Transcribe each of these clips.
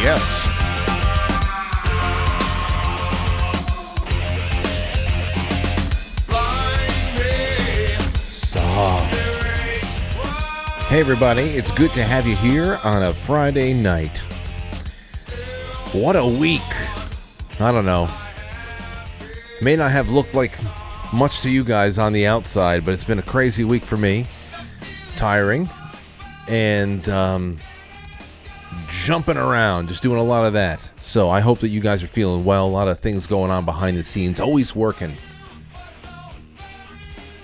Yes. Soft. Hey everybody, it's good to have you here on a Friday night. What a week. I don't know. May not have looked like much to you guys on the outside, but it's been a crazy week for me. Tiring. And jumping around, just doing a lot of that. So I hope that you guys are feeling well. A lot of things going on behind the scenes, always working.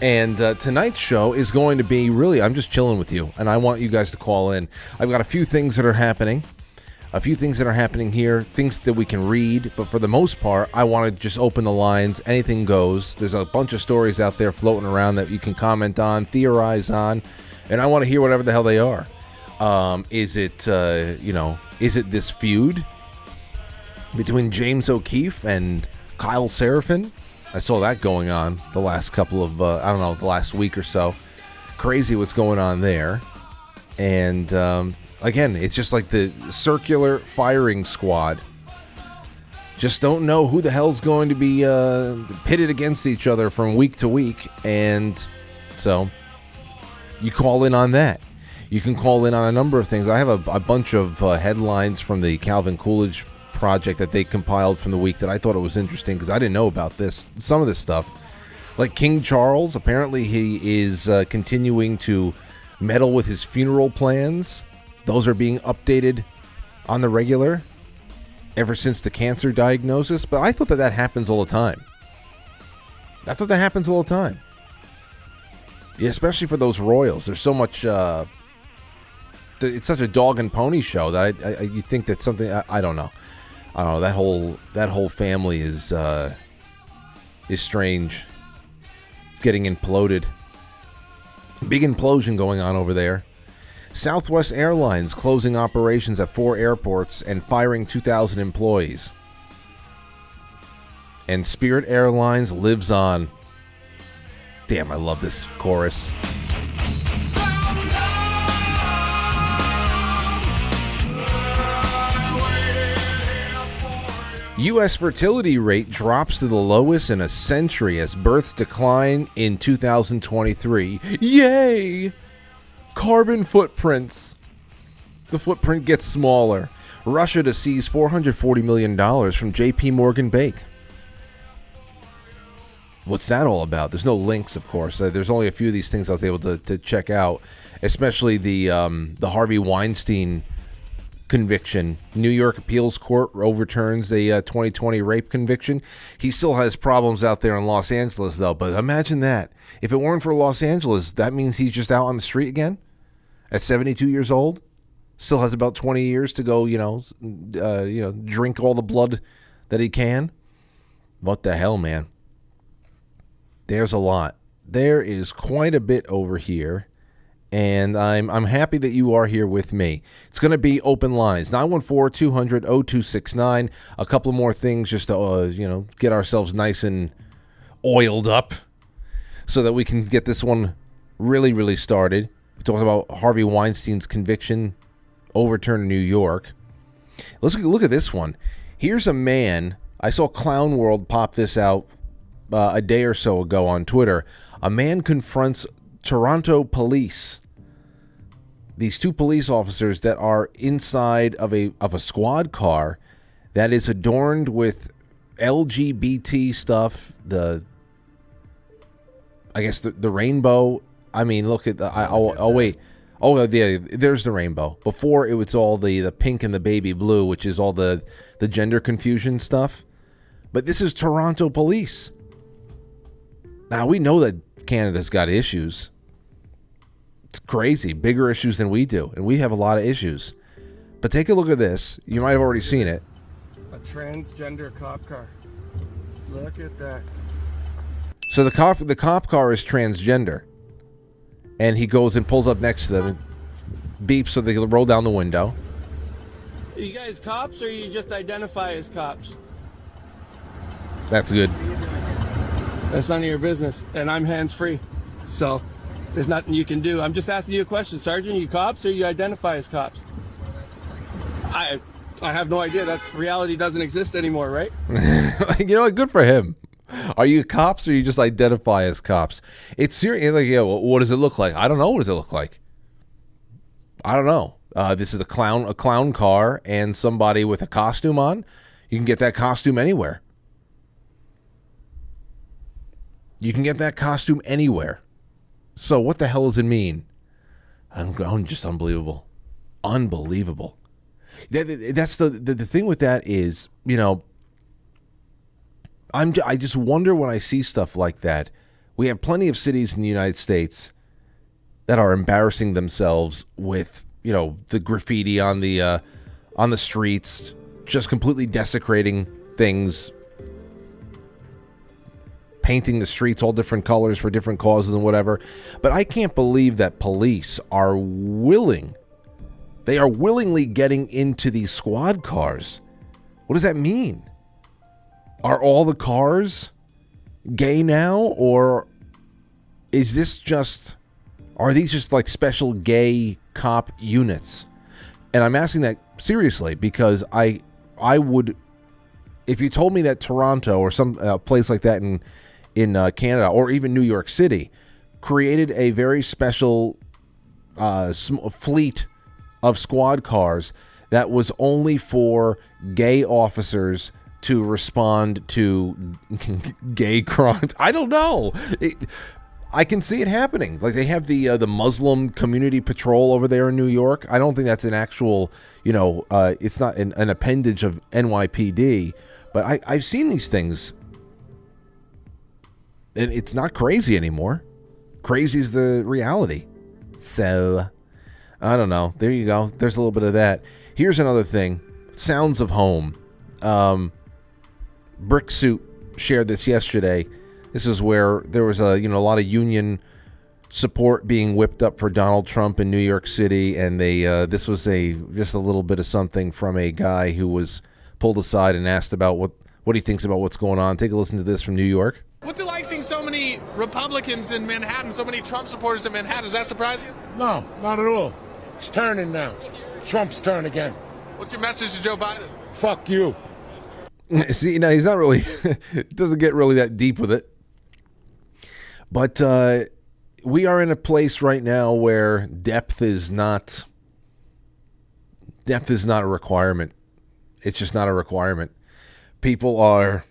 And tonight's show is going to be really, I'm just chilling with you, and I want you guys to call in. I've got a few things that are happening. Here, things that we can read, but for the most part, I want to just open the lines. Anything goes. There's a bunch of stories out there floating around that you can comment on, theorize on, and I want to hear whatever the hell they are. Is it this feud between James O'Keefe and Kyle Seraphin? I saw that going on the last couple of, the last week or so. Crazy what's going on there. And, again, it's just like the circular firing squad. Just don't know who the hell's going to be pitted against each other from week to week. And so you call in on that. You can call in on a number of things. I have a bunch of headlines from the Calvin Coolidge project that they compiled from the week that I thought it was interesting because I didn't know about some of this stuff. Like King Charles, apparently he is continuing to meddle with his funeral plans. Those are being updated on the regular ever since the cancer diagnosis. But I thought that happens all the time. Yeah, especially for those royals. There's so much... it's such a dog and pony show that you think that something... I don't know. That whole family is strange. It's getting imploded. Big implosion going on over there. Southwest Airlines closing operations at 4 airports and firing 2,000 employees. And Spirit Airlines lives on. Damn, I love this chorus. U.S. fertility rate drops to the lowest in a century as births decline in 2023. Yay! Carbon footprints. The footprint gets smaller. Russia to seize $440 million from J.P. Morgan Bank. What's that all about? There's no links, of course. There's only a few of these things I was able to check out, especially the Harvey Weinstein conviction. New York appeals court overturns the 2020 rape conviction. He still has problems out there in Los Angeles, though. But imagine that. If it weren't for Los Angeles, that means he's just out on the street again at 72 years old. Still has about 20 years to go, drink all the blood that he can. What the hell, man? There's a lot. There is quite a bit over here. And I'm happy that you are here with me. It's going to be open lines, 914-200-0269. A couple more things just to, get ourselves nice and oiled up so that we can get this one really, really started. We're talking about Harvey Weinstein's conviction overturned in New York. Let's look at this one. Here's a man. I saw Clown World pop this out a day or so ago on Twitter. A man confronts Toronto police. These 2 police officers that are inside of a squad car that is adorned with LGBT stuff. The rainbow. I mean, look at the. Wait. Oh yeah, there's the rainbow. Before it was all the pink and the baby blue, which is all the gender confusion stuff. But this is Toronto police. Now we know that Canada's got issues. It's crazy. Bigger issues than we do. And we have a lot of issues. But take a look at this. You might have already seen it. A transgender cop car. Look at that. So the cop car is transgender. And he goes and pulls up next to them and beeps so they can roll down the window. Are you guys cops or you just identify as cops? That's good. That's none of your business. And I'm hands-free. So there's nothing you can do. I'm just asking you a question. Sergeant, are you cops or you identify as cops? I have no idea. That's reality doesn't exist anymore, right? You know what? Good for him. Are you cops or you just identify as cops? It's serious. Like, yeah, well, what does it look like? I don't know. What does it look like? I don't know. This is a clown car and somebody with a costume on. You can get that costume anywhere. You can get that costume anywhere. So what the hell does it mean? I'm just unbelievable. Unbelievable. That's the thing with that is, you know, I just wonder when I see stuff like that. We have plenty of cities in the United States that are embarrassing themselves with, you know, the graffiti on the streets, just completely desecrating things, painting the streets all different colors for different causes and whatever. But I can't believe that police are willingly getting into these squad cars. What does that mean? Are all the cars gay now, or is this just, are these just like special gay cop units? And I'm asking that seriously because I would, if you told me that Toronto or some place like that in Canada or even New York City created a very special fleet of squad cars that was only for gay officers to respond to gay crimes. I don't know. I can see it happening. Like they have the Muslim community patrol over there in New York. I don't think that's an actual, you know, it's not an appendage of NYPD, but I've seen these things. And it's not crazy anymore. Crazy is the reality. So, I don't know. There you go. There's a little bit of that. Here's another thing. Sounds of home. Brick Suit shared this yesterday. This is where there was a lot of union support being whipped up for Donald Trump in New York City, and this was just a little bit of something from a guy who was pulled aside and asked about what he thinks about what's going on. Take a listen to this from New York. What's it like seeing so many Republicans in Manhattan, so many Trump supporters in Manhattan? Does that surprise you? No, not at all. It's turning now. Trump's turn again. What's your message to Joe Biden? Fuck you. See, now he's not really, doesn't get really that deep with it. But we are in a place right now where depth is not a requirement. It's just not a requirement. People are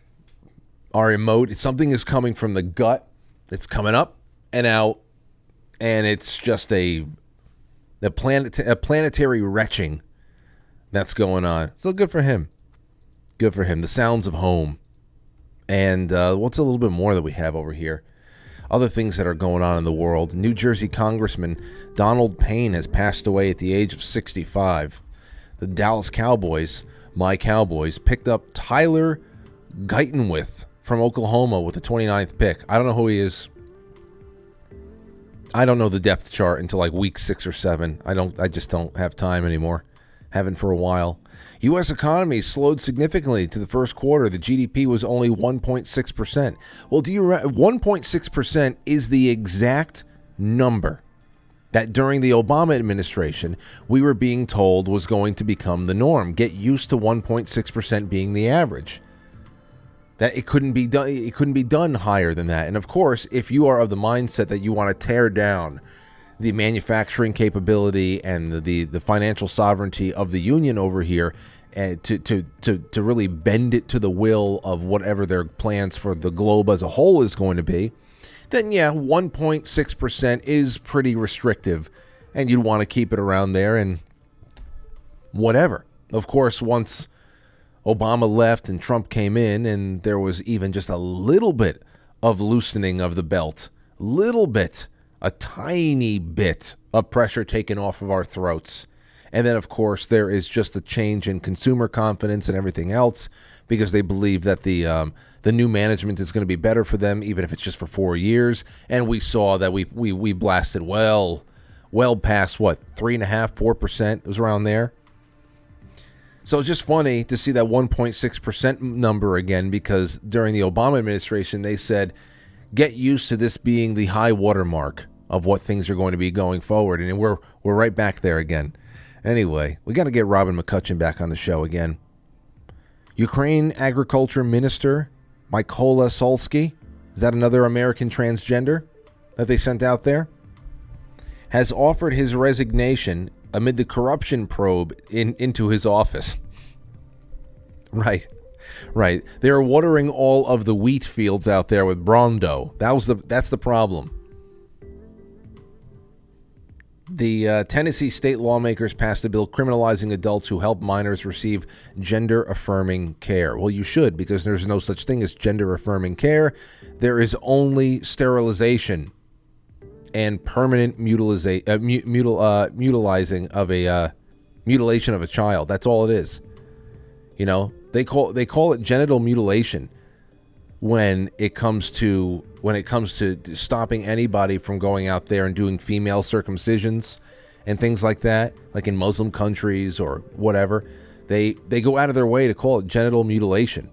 emote. Something is coming from the gut. It's coming up and out, and it's just a planetary retching that's going on. So good for him. Good for him. The sounds of home. And what's a little bit more that we have over here? Other things that are going on in the world. New Jersey Congressman Donald Payne has passed away at the age of 65. The Dallas Cowboys, my Cowboys, picked up Tyler Guytonwith from Oklahoma with the 29th pick. I don't know who he is. I don't know the depth chart until like week 6 or 7. I just don't have time anymore. Haven't for a while. U.S. economy slowed significantly to the first quarter. The GDP was only 1.6%. Well, 1.6% is the exact number that during the Obama administration we were being told was going to become the norm. Get used to 1.6% being the average. That it couldn't be done. It couldn't be done higher than that. And of course, if you are of the mindset that you want to tear down the manufacturing capability and the financial sovereignty of the union over here, and to really bend it to the will of whatever their plans for the globe as a whole is going to be, then yeah, 1.6% is pretty restrictive, and you'd want to keep it around there and whatever. Of course, once Obama left and Trump came in, and there was even just a little bit of loosening of the belt, a tiny bit of pressure taken off of our throats. And then, of course, there is just a change in consumer confidence and everything else because they believe that the new management is going to be better for them, even if it's just for 4 years. And we saw that we blasted well past, 3.5%, 4%? It was around there. So it's just funny to see that 1.6% number again, because during the Obama administration, they said, get used to this being the high watermark of what things are going to be going forward. And we're right back there again. Anyway, we got to get Robin McCutcheon back on the show again. Ukraine Agriculture Minister Mykola Solsky, is that another American transgender that they sent out there? Has offered his resignation amid the corruption probe into his office. Right. They are watering all of the wheat fields out there with Brondo. That's the problem. The Tennessee state lawmakers passed a bill criminalizing adults who help minors receive gender-affirming care. Well, you should, because there's no such thing as gender-affirming care. There is only sterilization and permanent mutilation of a child. That's all it is. You know, they call it genital mutilation when it comes to stopping anybody from going out there and doing female circumcisions and things like that, like in Muslim countries or whatever. They go out of their way to call it genital mutilation.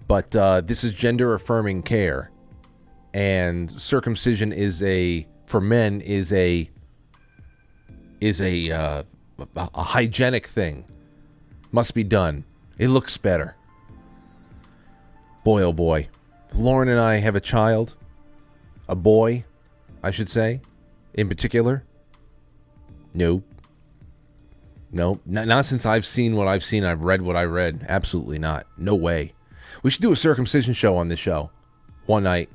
But this is gender affirming care, and circumcision for men is a hygienic thing. Must be done. It looks better. Boy, oh boy. Lauren and I have a child. A boy, I should say, in particular. No. Not since I've seen what I've seen. I've read what I read. Absolutely not. No way. We should do a circumcision show on this show one night.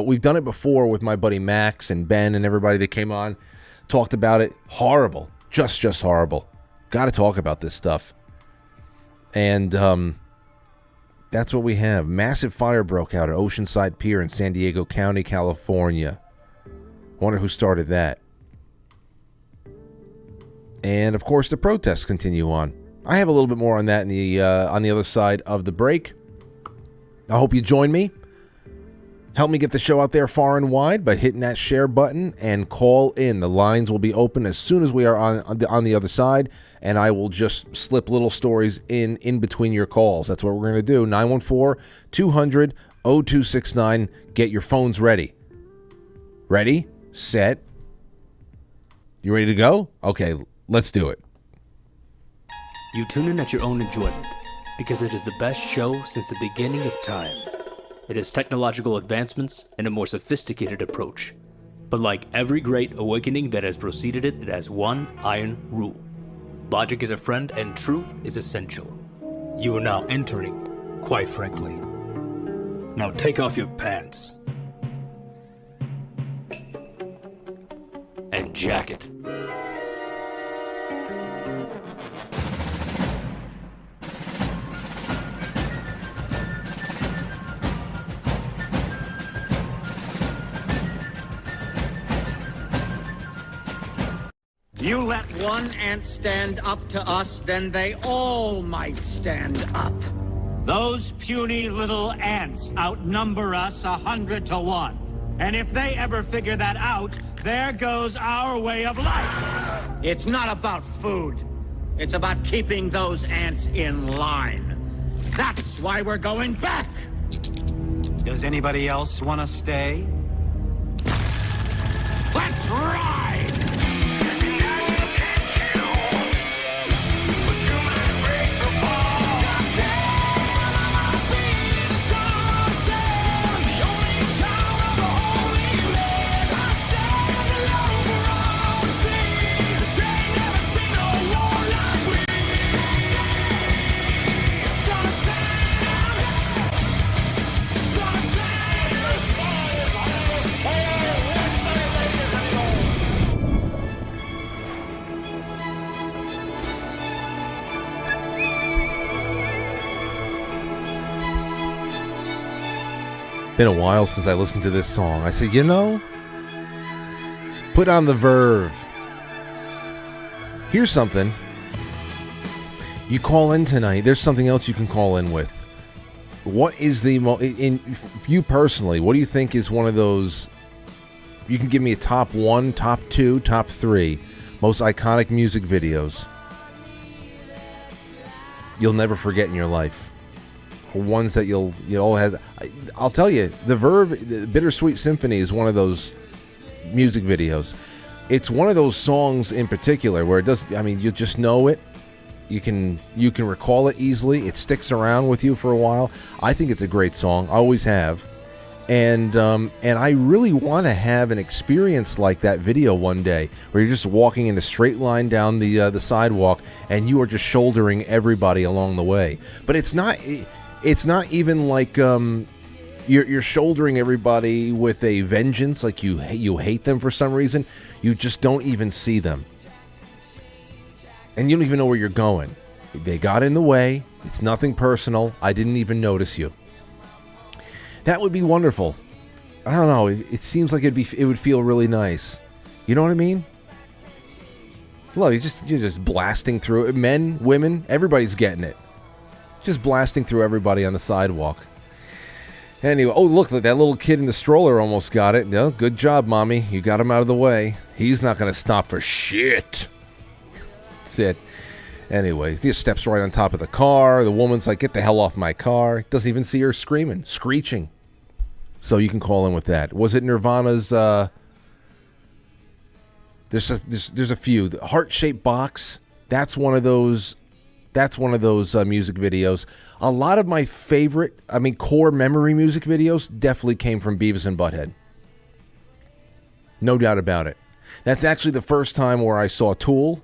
We've done it before with my buddy Max and Ben and everybody that came on. Talked about it. Horrible. Just horrible. Got to talk about this stuff. And that's what we have. Massive fire broke out at Oceanside Pier in San Diego County, California. Wonder who started that. And of course, the protests continue on. I have a little bit more on that on the other side of the break. I hope you join me. Help me get the show out there far and wide by hitting that share button and call in. The lines will be open as soon as we are on the other side, and I will just slip little stories in between your calls. That's what we're going to do. 914-200-0269. Get your phones ready. Ready? Set. You ready to go? Okay, let's do it. You tune in at your own enjoyment, because it is the best show since the beginning of time. It has technological advancements and a more sophisticated approach. But like every great awakening that has preceded it, it has one iron rule. Logic is a friend and truth is essential. You are now entering, quite frankly. Now take off your pants. And jacket. You let one ant stand up to us, then they all might stand up. Those puny little ants outnumber us 100 to 1. And if they ever figure that out, there goes our way of life. It's not about food. It's about keeping those ants in line. That's why we're going back. Does anybody else want to stay? Let's ride! Been a while since I listened to this song. I said, put on the verve. Here's something. You call in tonight. There's something else you can call in with. What is you personally, what do you think is one of those, you can give me a top 1, top 2, top 3 most iconic music videos you'll never forget in your life? Or ones that you'll have. I'll tell you, the Verve, the Bittersweet Symphony is one of those music videos. it's one of those songs in particular where it does. I mean, you just know it. You can recall it easily. It sticks around with you for a while. I think it's a great song. I always have. And I really want to have an experience like that video one day, where you're just walking in a straight line down the sidewalk, and you are just shouldering everybody along the way. But it's not even like you're shouldering everybody with a vengeance, like you hate them for some reason. You just don't even see them, and you don't even know where you're going. They got in the way. It's nothing personal. I didn't even notice you. That would be wonderful. I don't know. It seems like it would feel really nice. You know what I mean? Look, you're just blasting through it. Men, women, everybody's getting it. Just blasting through everybody on the sidewalk. Anyway, oh look, that little kid in the stroller almost got it. No, good job, mommy. You got him out of the way. He's not going to stop for shit. That's it. Anyway, he just steps right on top of the car. The woman's like, get the hell off my car. Doesn't even see her screeching. So you can call in with that. Was it Nirvana's, there's a few. The Heart-Shaped Box, that's one of those music videos. A lot of my favorite, core memory music videos definitely came from Beavis and Butthead. No doubt about it. That's actually the first time where I saw Tool.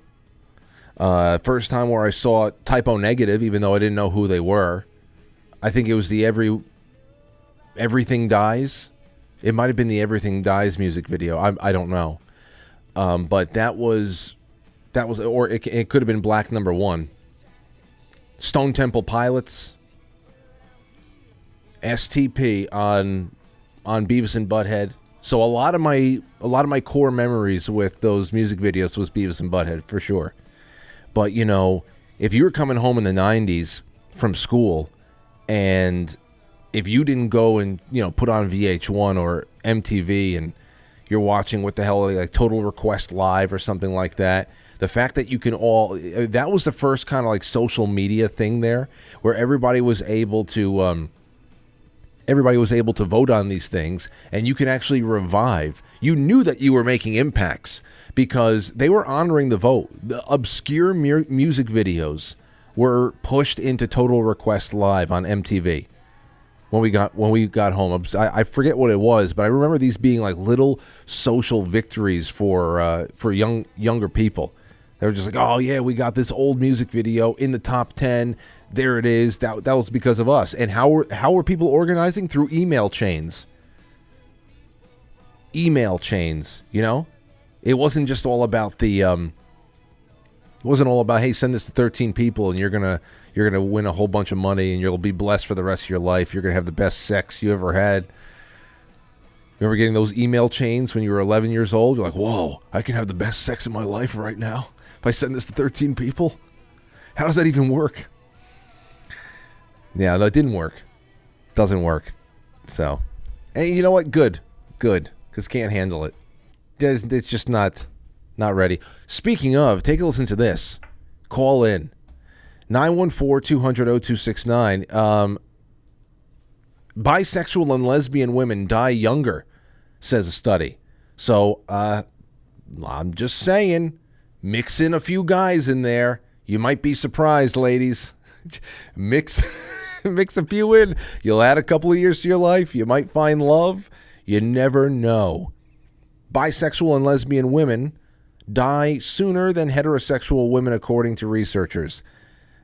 First time where I saw Typo Negative, even though I didn't know who they were. I think it was the Everything Dies. It might have been the Everything Dies music video. I don't know. But that was, or it could have been Black Number One. Stone Temple Pilots. STP on Beavis and Butthead. So a lot of my core memories with those music videos was Beavis and Butthead for sure. But, you know, if you were coming home in the 90s from school, and if you didn't go and, you know, put on VH1 or MTV and you're watching what the hell, like Total Request Live or something like that, the fact that you can that was the first kind of like social media thing there, where everybody was able to vote on these things, and you can actually revive. You knew that you were making impacts because they were honoring the vote. The obscure music videos were pushed into Total Request Live on MTV when we got home. I forget what it was, but I remember these being like little social victories for younger people. They were just like, oh yeah, we got this old music video in the top 10. There it is. That was because of us. And how were people organizing? Through email chains. Email chains, you know? It wasn't just all about the it wasn't all about, hey, send this to 13 people and you're gonna win a whole bunch of money and you'll be blessed for the rest of your life. You're gonna have the best sex you ever had. Remember getting those email chains when you were 11 years old? You're like, whoa, I can have the best sex of my life right now if I send this to 13 people. How does that even work? Yeah, that didn't work. Doesn't work. So, and you know what? Good, because can't handle it. It's just not ready. Speaking of, take a listen to this. Call in 914-200-0269. Bisexual and lesbian women die younger, says a study. So I'm just saying, mix in a few guys in there. You might be surprised, ladies. Mix a few in. You'll add a couple of years to your life. You might find love. You never know. Bisexual and lesbian women die sooner than heterosexual women, according to researchers.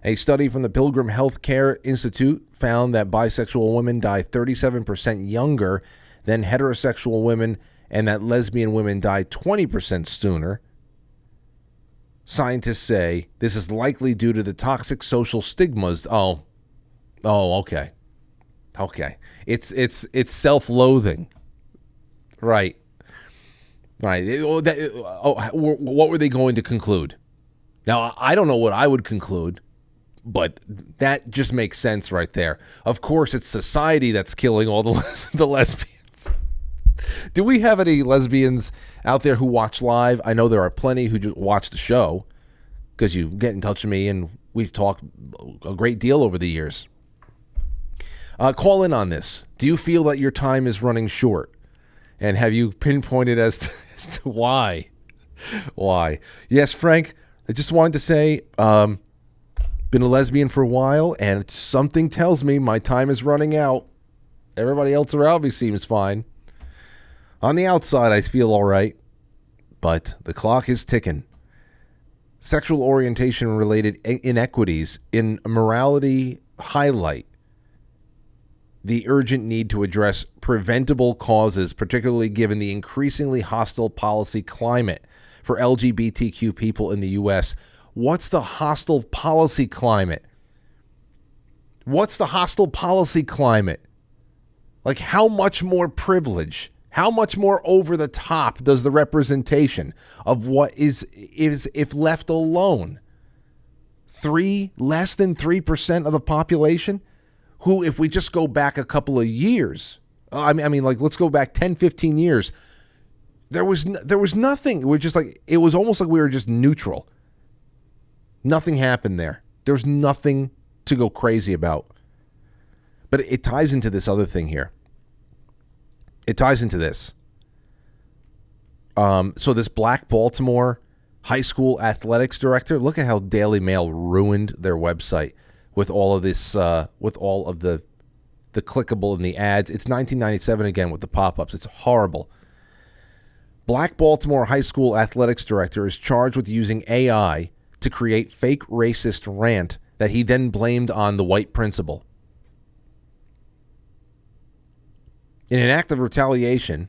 A study from the Pilgrim Healthcare Institute found that bisexual women die 37% younger than heterosexual women, and that lesbian women die 20% sooner. Scientists say this is likely due to the toxic social stigmas. Oh, okay. It's self-loathing. Right. What were they going to conclude? Now, I don't know what I would conclude, but that just makes sense right there. Of course, it's society that's killing all the lesbians. Do we have any lesbians out there who watch live? I know there are plenty who just watch the show because you get in touch with me and we've talked a great deal over the years. Call in on this. Do you feel that your time is running short? And have you pinpointed as to why? Why? Yes, Frank, I just wanted to say, been a lesbian for a while, and something tells me my time is running out. Everybody else around me seems fine. On the outside, I feel all right, but the clock is ticking. Sexual orientation-related inequities in morality highlight the urgent need to address preventable causes, particularly given the increasingly hostile policy climate for LGBTQ people in the U.S. What's the hostile policy climate? What's the hostile policy climate? Like, how much more privilege, how much more over the top does the representation of what is if left alone? Less than 3% of the population who, if we just go back a couple of years, I mean, like, let's go back 10, 15 years, there was nothing. We're just like, it was almost like we were just neutral. Nothing happened there. There's nothing to go crazy about. But it ties into this other thing here. It ties into this. So this black Baltimore high school athletics director, look at how Daily Mail ruined their website with all of this, with all of the clickable and the ads. It's 1997 again with the pop-ups. It's horrible. Black Baltimore high school athletics director is charged with using AI to create fake racist rant that he then blamed on the white principal. In an act of retaliation,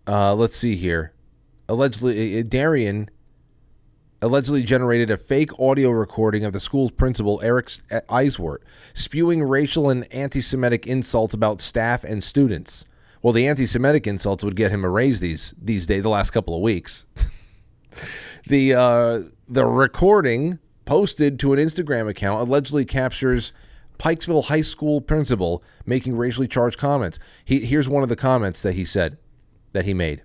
let's see here. Darian allegedly generated a fake audio recording of the school's principal, Eric Eiswort, spewing racial and anti-Semitic insults about staff and students. Well, the anti-Semitic insults would get him a raise these days, the last couple of weeks. The recording posted to an Instagram account allegedly captures Pikesville High School principal making racially charged comments. Here's one of the comments that he made.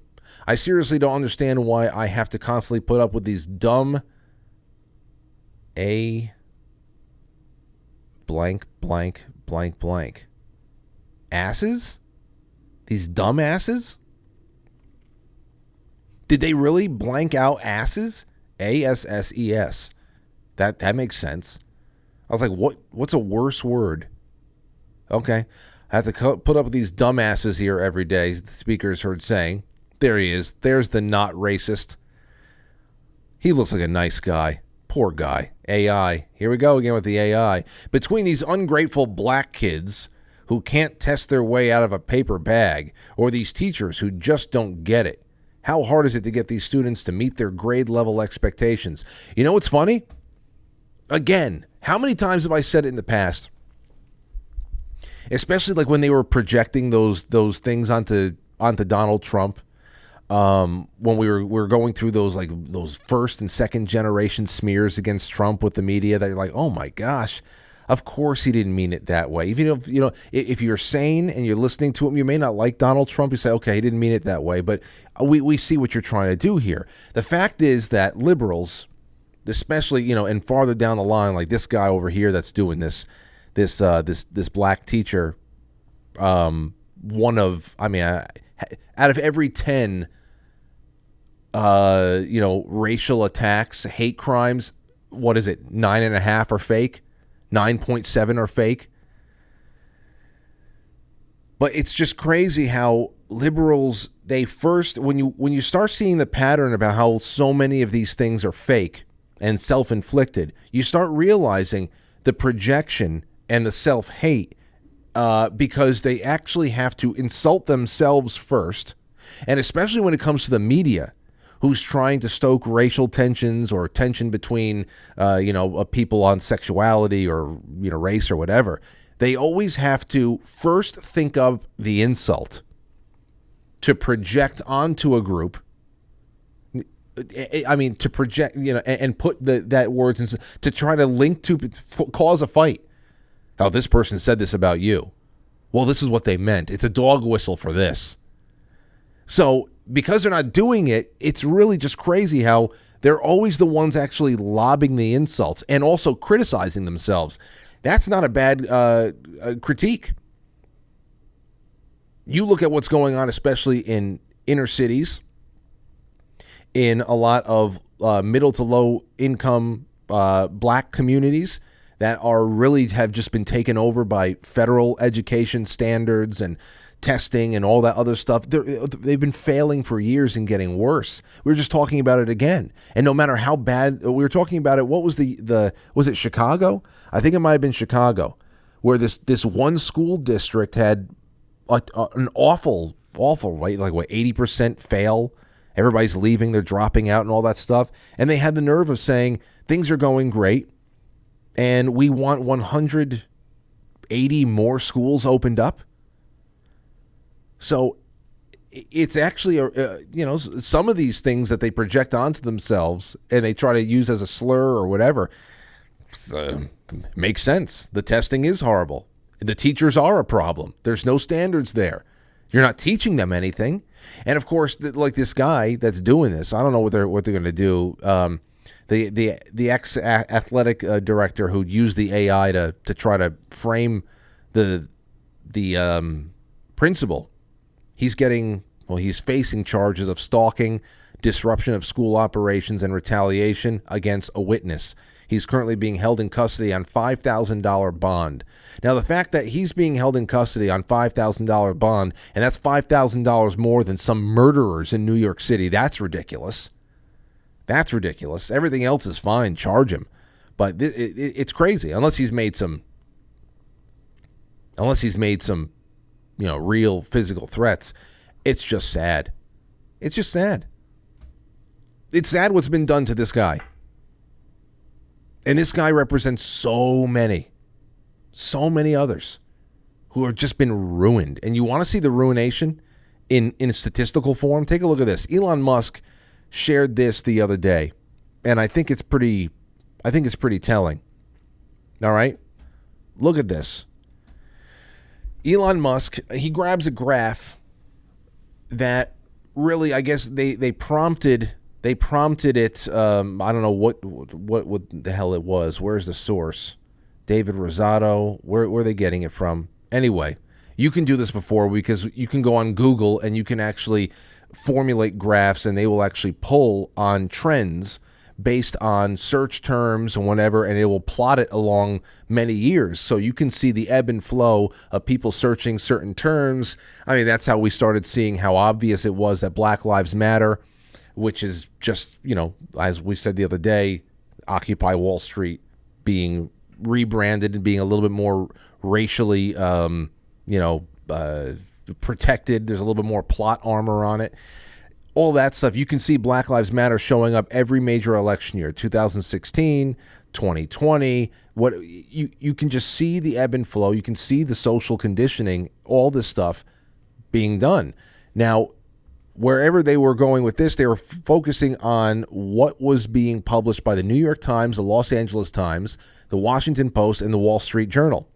I seriously don't understand why I have to constantly put up with these dumb blank asses? These dumb asses? Did they really blank out asses? ASSES. That makes sense. I was like, what's a worse word? Okay. I have to put up with these dumbasses here every day, the speaker's heard saying. There he is. There's the not racist. He looks like a nice guy. Poor guy. AI. Here we go again with the AI. Between these ungrateful black kids who can't test their way out of a paper bag, or these teachers who just don't get it, how hard is it to get these students to meet their grade level expectations? You know what's funny? Again, how many times have I said it in the past? Especially like when they were projecting those things onto Donald Trump. When we were going through those first and second generation smears against Trump with the media, that you're like, oh my gosh, of course he didn't mean it that way. Even if you're sane and you're listening to him, you may not like Donald Trump. You say, okay, he didn't mean it that way, but we see what you're trying to do here. The fact is that liberals, especially and farther down the line, like this guy over here that's doing this black teacher, out of every 10 racial attacks, hate crimes, what is it, 9.5 are fake, 9.7 are fake. But it's just crazy how liberals, they first, when you start seeing the pattern about how so many of these things are fake and self-inflicted, you start realizing the projection and the self-hate, because they actually have to insult themselves first, and especially when it comes to the media, who's trying to stoke racial tensions or tension between, people on sexuality or race or whatever. They always have to first think of the insult to project onto a group. I mean, to project, and put that words in, to try to link to cause a fight. Oh, this person said this about you. Well, this is what they meant. It's a dog whistle for this. So because they're not doing it, it's really just crazy how they're always the ones actually lobbing the insults and also criticizing themselves. That's not a bad critique. You look at what's going on, especially in inner cities, in a lot of middle to low income black communities that are really have just been taken over by federal education standards and testing and all that other stuff. They've been failing for years and getting worse. We were just talking about it again. And no matter how bad, we were talking about it, what was was it Chicago? I think it might have been Chicago, where this one school district had an awful, right? Like what, 80% fail? Everybody's leaving, they're dropping out and all that stuff. And they had the nerve of saying, things are going great, and we want 180 more schools opened up. So it's actually, some of these things that they project onto themselves and they try to use as a slur or whatever, makes sense. The testing is horrible. The teachers are a problem. There's no standards there. You're not teaching them anything. And of course, like this guy that's doing this, I don't know what they're going to do. The ex-athletic director who used the AI to try to frame the principal, he's facing charges of stalking, disruption of school operations, and retaliation against a witness. He's currently being held in custody on $5,000 bond. Now, the fact that he's being held in custody on $5,000 bond, and that's $5,000 more than some murderers in New York City, that's ridiculous. That's ridiculous. Everything else is fine. Charge him. But it's crazy. Unless he's made some, real physical threats. It's just sad. It's just sad. It's sad what's been done to this guy. And this guy represents so many others who have just been ruined. And you want to see the ruination in statistical form? Take a look at this. Elon Musk shared this the other day, and I think it's pretty telling. All right? Look at this. Elon Musk, he grabs a graph that really, I guess they prompted it. I don't know what the hell it was. Where's the source? David Rosado. Where are they getting it from? Anyway, you can do this before, because you can go on Google and you can actually formulate graphs, and they will actually pull on trends based on search terms and whatever, and it will plot it along many years. So you can see the ebb and flow of people searching certain terms. I mean, that's how we started seeing how obvious it was that Black Lives Matter, which is just, as we said the other day, Occupy Wall Street being rebranded and being a little bit more racially, protected. There's a little bit more plot armor on it. All that stuff. You can see Black Lives Matter showing up every major election year, 2016, 2020. What you can just see the ebb and flow. You can see the social conditioning, all this stuff being done. Now, wherever they were going with this, they were focusing on what was being published by the New York Times, the Los Angeles Times, the Washington Post, and the Wall Street Journal.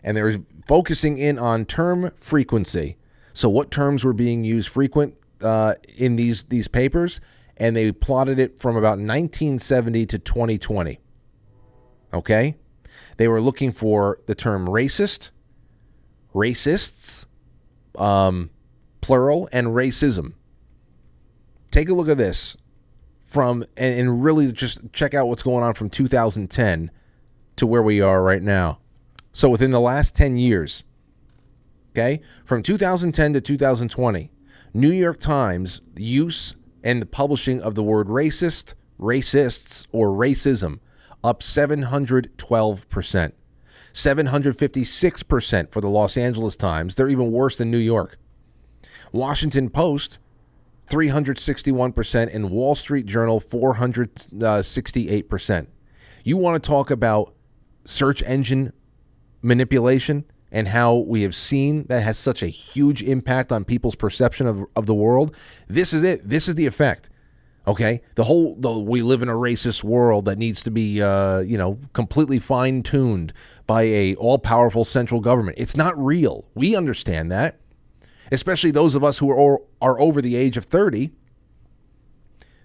And they were focusing in on term frequency. So what terms were being used frequent in these papers, and they plotted it from about 1970 to 2020. Okay? They were looking for the term racist, racists, plural, and racism. Take a look at this and really just check out what's going on from 2010 to where we are right now. So within the last 10 years, okay, from 2010 to 2020, New York Times use and the publishing of the word racist, racists, or racism up 712%. 756% for the Los Angeles Times. They're even worse than New York. Washington Post, 361%, and Wall Street Journal, 468%. You want to talk about search engine manipulation and how we have seen that has such a huge impact on people's perception of the world? This is it. This is the effect. Okay? We live in a racist world that needs to be, completely fine-tuned by a all-powerful central government. It's not real. We understand that. Especially those of us who are over the age of 30,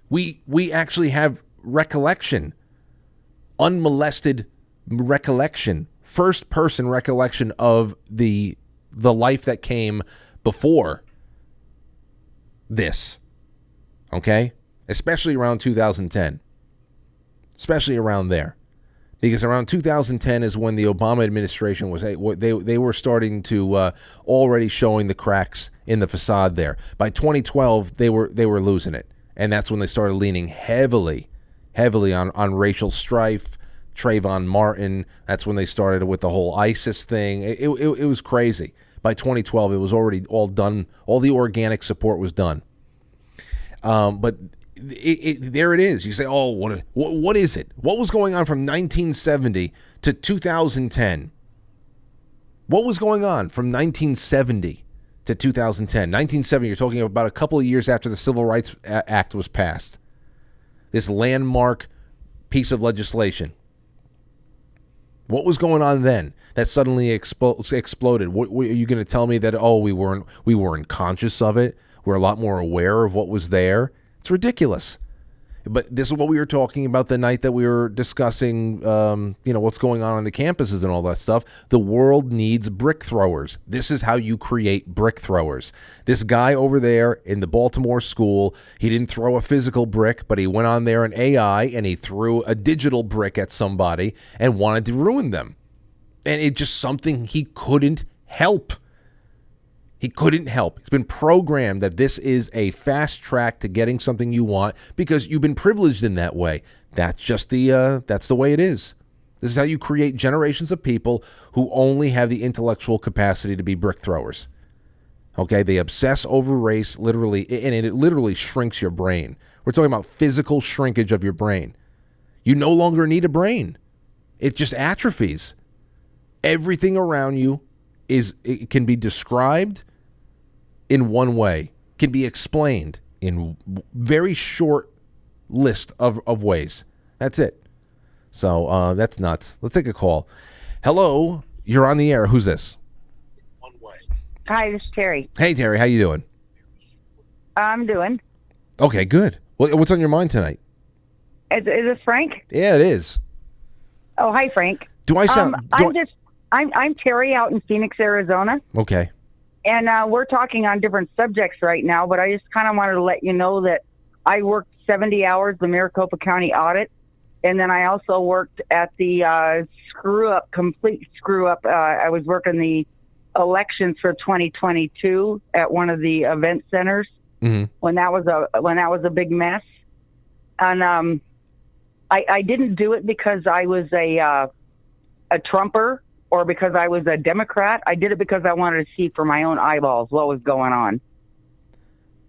we actually have recollection, unmolested recollection, first-person recollection of the life that came before this. Okay? Especially around 2010. Especially around there. Because around 2010 is when the Obama administration was, they were starting to already showing the cracks in the facade there. By 2012, they were losing it. And that's when they started leaning heavily on racial strife, Trayvon Martin. That's when they started with the whole ISIS thing. It was crazy. By 2012, it was already all done. All the organic support was done. But there it is. You say, oh, what is it? What was going on from 1970 to 2010? What was going on from 1970 to 2010? 1970, you're talking about a couple of years after the Civil Rights Act was passed. This landmark piece of legislation. What was going on then that suddenly exploded? What, are you going to tell me that, we weren't conscious of it? We're a lot more aware of what was there? It's ridiculous. But this is what we were talking about the night that we were discussing, what's going on the campuses and all that stuff. The world needs brick throwers. This is how you create brick throwers. This guy over there in the Baltimore school, he didn't throw a physical brick, but he went on there in AI and he threw a digital brick at somebody and wanted to ruin them. And it's just something he couldn't help. He couldn't help. It's been programmed that this is a fast track to getting something you want because you've been privileged in that way. That's just that's the way it is. This is how you create generations of people who only have the intellectual capacity to be brick throwers. Okay, they obsess over race literally, and it literally shrinks your brain. We're talking about physical shrinkage of your brain. You no longer need a brain. It just atrophies. Everything around you it can be described in one way, can be explained in very short list of ways. That's it. So that's nuts. Let's take a call. Hello, you're on the air. Who's this? Hi, this is Terry. Hey, Terry, how you doing? I'm doing. Okay, good. Well, what's on your mind tonight? Is this Frank? Yeah, it is. Oh, hi, Frank. Do I sound? I'm Terry out in Phoenix, Arizona. Okay. And we're talking on different subjects right now, but I just kind of wanted to let you know that I worked 70 hours the Maricopa County audit, and then I also worked at the complete screw up. I was working the elections for 2022 at one of the event centers when that was a big mess, and I didn't do it because I was a Trumper or because I was a Democrat. I did it because I wanted to see for my own eyeballs what was going on.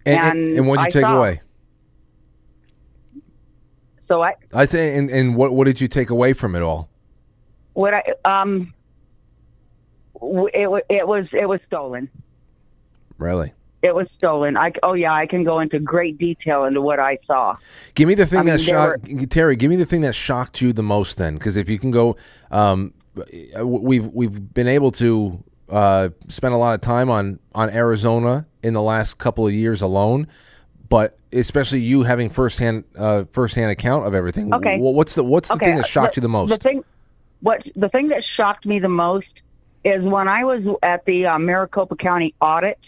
And what did you take away? So I'd say, and what did you take away from it all? It was stolen. Really? It was stolen. I can go into great detail into what I saw. Give me the thing Terry, give me the thing that shocked you the most then, because if you can go, we've been able to spend a lot of time on Arizona in the last couple of years alone, but especially you having firsthand account of everything. Okay. What's the thing that shocked you the most? The thing that shocked me the most is when I was at the Maricopa County audit.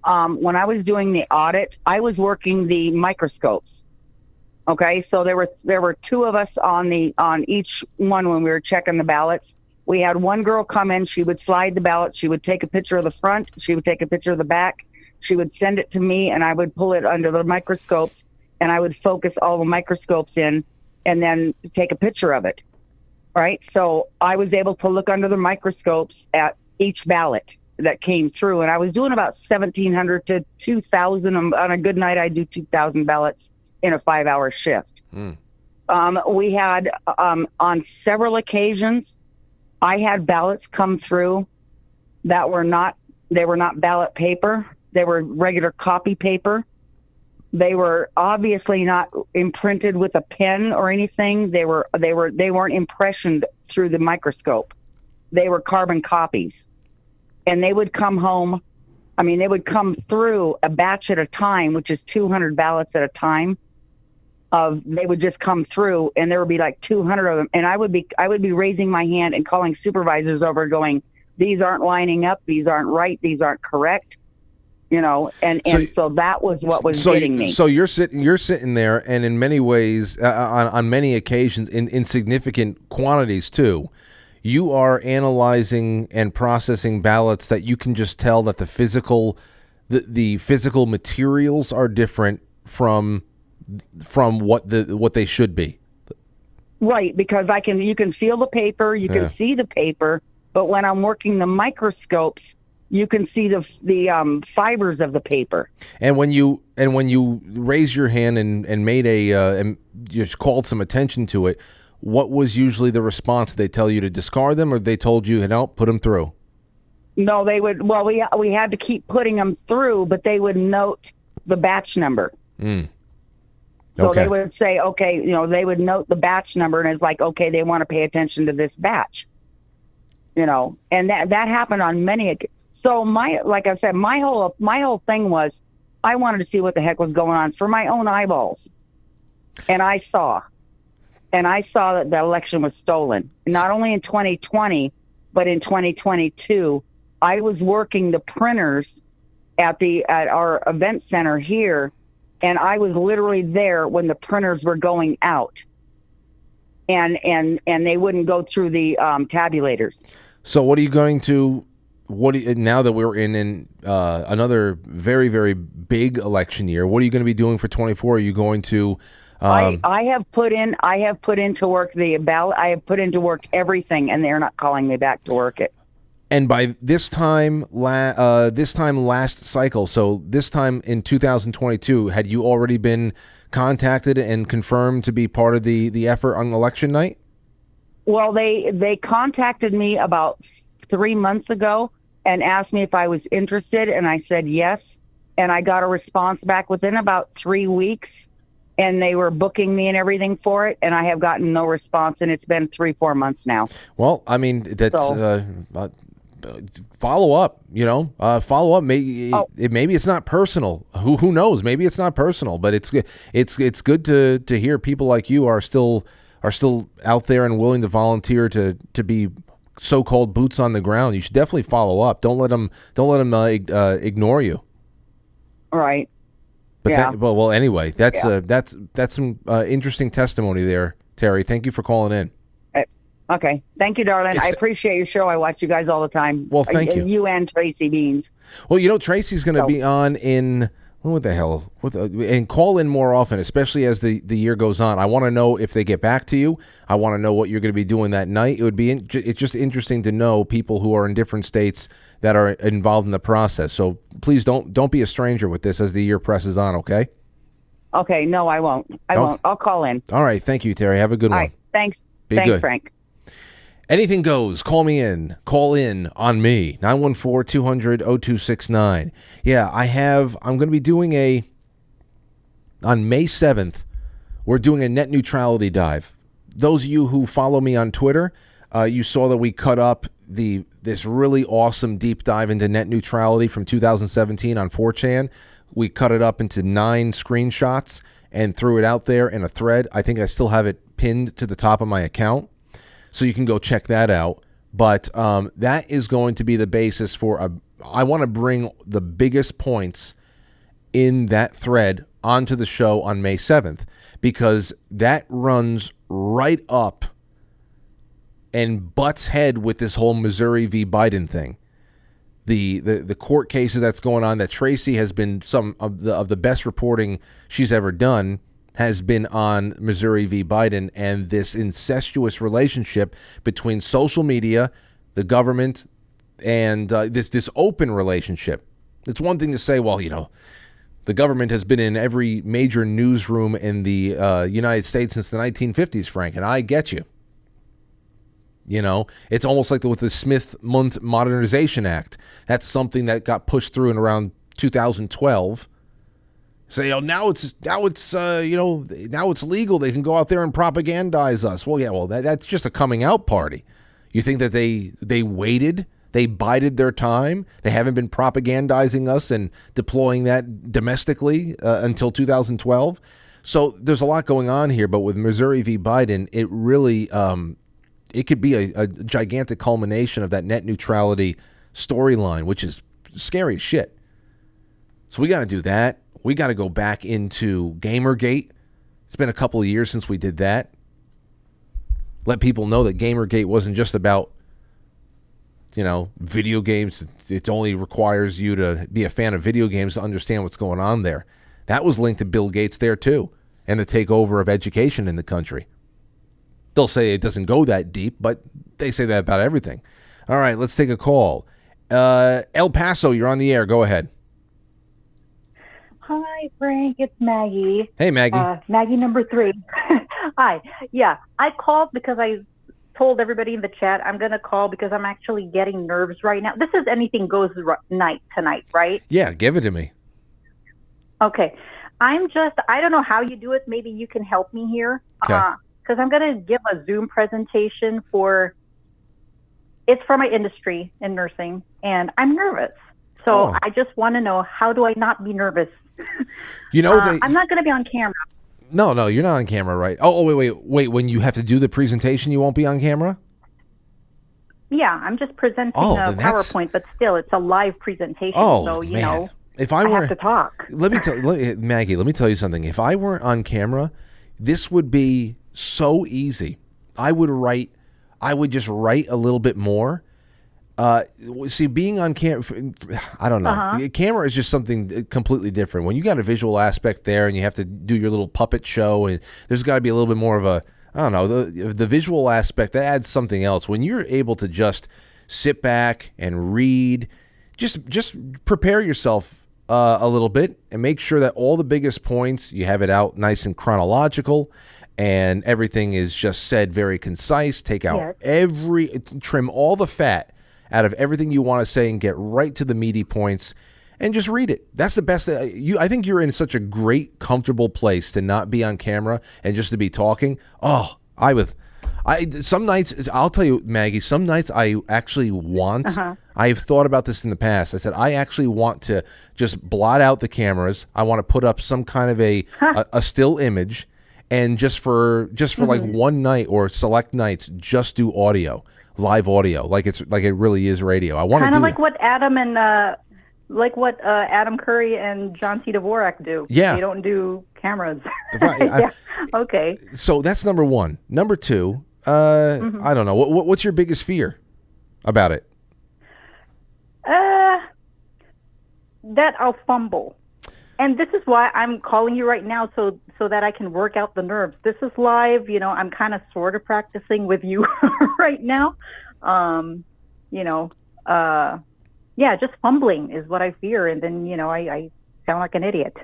When I was doing the audit, I was working the microscopes. Okay, so there were two of us on each one when we were checking the ballots. We had one girl come in. She would slide the ballot. She would take a picture of the front. She would take a picture of the back. She would send it to me, and I would pull it under the microscopes, and I would focus all the microscopes in, and then take a picture of it. Right. So I was able to look under the microscopes at each ballot that came through, and I was doing about 1,700 to 2,000 on a good night. I do 2,000 ballots in a 5-hour shift. We had on several occasions, I had ballots come through that were not ballot paper. They were regular copy paper. They were obviously not imprinted with a pen or anything. They weren't impressioned through the microscope. They were carbon copies. And they would come home. I mean, they would come through a batch at a time, which is 200 ballots at a time. They would just come through, and there would be like 200 of them. And I would be raising my hand and calling supervisors over, going, "These aren't lining up. These aren't right. These aren't correct." and so that was what was getting me. So you're sitting there, and in many ways, on many occasions, in significant quantities too, you are analyzing and processing ballots that you can just tell that the physical materials are different from what they should be. Right, because you can feel the paper, you can see the paper, but when I'm working the microscopes, you can see the fibers of the paper. And when you raise your hand and made and just called some attention to it, what was usually the response? Did they tell you to discard them, or they told you, no, put them through? No, they would. Well, we had to keep putting them through, but they would note the batch number. So they would say, okay, they would note the batch number, and it's like, okay, they want to pay attention to this batch, and that happened on many. So like I said, my whole thing was, I wanted to see what the heck was going on for my own eyeballs, and I saw that the election was stolen. Not only in 2020, but in 2022, I was working the printers at our event center here, and I was literally there when the printers were going out, and they wouldn't go through the tabulators. So what are you going to? Now that we're in another very, very big election year, what are you going to be doing for 24? Are you going to? I have put into work the ballot. I have put into work everything, and they're not calling me back to work it. And by this time last cycle, so this time in 2022, had you already been contacted and confirmed to be part of the effort on election night? Well, they contacted me about 3 months ago and asked me if I was interested, and I said yes, and I got a response back within about 3 weeks, and they were booking me and everything for it, and I have gotten no response, and it's been 3-4 months now. Well, I mean, that's follow up, follow up. Maybe it's not personal. Who knows? Maybe it's not personal, but it's good to hear people like you are still out there and willing to volunteer to be so-called boots on the ground. You should definitely follow up. Don't let them ignore you. Right. But yeah. Anyway, that's some interesting testimony there, Terry. Thank you for calling in. Okay. Thank you, darling. I appreciate your show. I watch you guys all the time. Well, thank you. You and Tracy Beans. Well, Tracy's going to be on in, what the hell? And call in more often, especially as the year goes on. I want to know if they get back to you. I want to know what you're going to be doing that night. It's just interesting to know people who are in different states that are involved in the process. So please don't be a stranger with this as the year presses on, okay? Okay. No, I won't. I won't. I'll call in. All right. Thank you, Terry. Have a good one. All right. Thanks. Be Thanks, good. Frank. Anything goes. Call me in. Call in on me. 914-200-0269. Yeah, I'm going to be doing on May 7th, we're doing a net neutrality dive. Those of you who follow me on Twitter, you saw that we cut up this really awesome deep dive into net neutrality from 2017 on 4chan. We cut it up into 9 screenshots and threw it out there in a thread. I think I still have it pinned to the top of my account. So you can go check that out. But that is going to be the basis for I want to bring the biggest points in that thread onto the show on May 7th, because that runs right up and butts head with this whole Missouri v. Biden thing. The court cases that's going on, that Tracy has been some of the best reporting she's ever done, has been on Missouri v. Biden and this incestuous relationship between social media, the government, and this open relationship. It's one thing to say, well, the government has been in every major newsroom in the United States since the 1950s, Frank, and I get you. It's almost like with the Smith-Mundt Modernization Act. That's something that got pushed through in around 2012. Say, now it's legal. They can go out there and propagandize us. Well, yeah, that's just a coming out party. You think that they waited? They bided their time? They haven't been propagandizing us and deploying that domestically until 2012? So there's a lot going on here, but with Missouri v. Biden, it really it could be a gigantic culmination of that net neutrality storyline, which is scary as shit. So we got to do that. We got to go back into Gamergate. It's been a couple of years since we did that. Let people know that Gamergate wasn't just about, video games. It only requires you to be a fan of video games to understand what's going on there. That was linked to Bill Gates there too, and the takeover of education in the country. They'll say it doesn't go that deep, but they say that about everything. All right, let's take a call. El Paso, you're on the air. Go ahead. Hi, Frank. It's Maggie. Hey, Maggie. Maggie number 3. Hi. Yeah, I called because I told everybody in the chat I'm going to call because I'm actually getting nerves right now. This is anything goes night tonight, right? Yeah, give it to me. Okay. I don't know how you do it. Maybe you can help me here. Okay. Because I'm going to give a Zoom presentation it's for my industry in nursing, and I'm nervous. So I just want to know, how do I not be nervous? I'm not going to be on camera. No, you're not on camera, right? Oh, wait. When you have to do the presentation, you won't be on camera? Yeah, I'm just presenting a PowerPoint, but still, it's a live presentation. Oh, so, man. If I have to talk. Maggie, let me tell you something. If I weren't on camera, this would be so easy. I would just write a little bit more. See, being on camera, I don't know. Uh-huh. Camera is just something completely different. When you got a visual aspect there and you have to do your little puppet show, and there's got to be a little bit more of the visual aspect, that adds something else. When you're able to just sit back and read, just prepare yourself a little bit and make sure that all the biggest points, you have it out nice and chronological, and everything is just said very concise. Take out trim all the fat out of everything you want to say and get right to the meaty points and just read it. That's the best. I think you're in such a great, comfortable place to not be on camera and just to be talking. Oh, some nights, I'll tell you, Maggie, some nights I actually want, I've thought about this in the past. I said, I actually want to just blot out the cameras. I want to put up some kind of a still image, and just for like one night or select nights, just do audio. Live audio, like it really is radio. I want to do like what Adam Curry and John C. Dvorak do. Yeah, they don't do cameras. Right. Okay. So that's number one. Number two, I don't know. What's your biggest fear about it? That I'll fumble. And this is why I'm calling you right now, so that I can work out the nerves. This is live, I'm kind of sort of practicing with you right now. Just fumbling is what I fear, and then I sound like an idiot.